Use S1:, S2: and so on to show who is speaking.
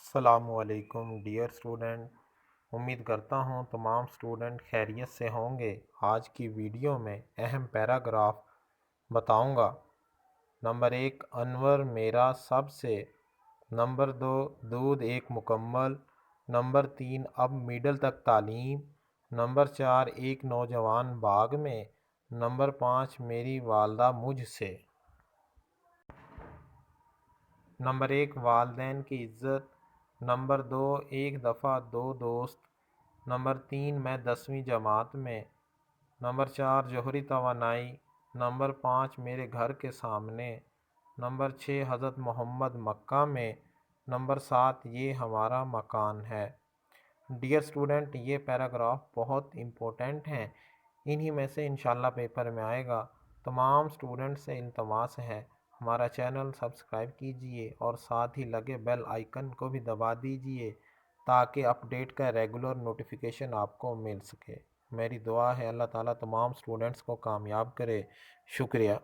S1: السلام علیکم dear student, امید کرتا ہوں تمام اسٹوڈنٹ خیریت سے ہوں گے۔ آج کی ویڈیو میں اہم پیراگراف بتاؤں گا۔ نمبر 1، انور میرا سب سے۔ نمبر 2، دودھ ایک مکمل۔ نمبر 3، اب مڈل تک تعلیم۔ نمبر 4، ایک نوجوان باغ میں۔ نمبر 5، میری والدہ مجھ سے۔ نمبر 1، والدین کی عزت۔ نمبر 2، ایک دفعہ دو دوست۔ نمبر 3، میں 10ویں جماعت میں۔ نمبر 4، جوہری توانائی۔ نمبر 5، میرے گھر کے سامنے۔ نمبر 6، حضرت محمد مکہ میں۔ نمبر 7، یہ ہمارا مکان ہے۔ ڈیئر اسٹوڈنٹ، یہ پیراگراف بہت امپورٹنٹ ہیں، انہی میں سے انشاءاللہ پیپر میں آئے گا۔ تمام اسٹوڈنٹ سے التماس ہے ہمارا چینل سبسکرائب کیجئے اور ساتھ ہی لگے بیل آئیکن کو بھی دبا دیجئے تاکہ اپڈیٹ کا ریگولر نوٹیفیکیشن آپ کو مل سکے۔ میری دعا ہے اللہ تعالیٰ تمام اسٹوڈنٹس کو کامیاب کرے۔ شکریہ۔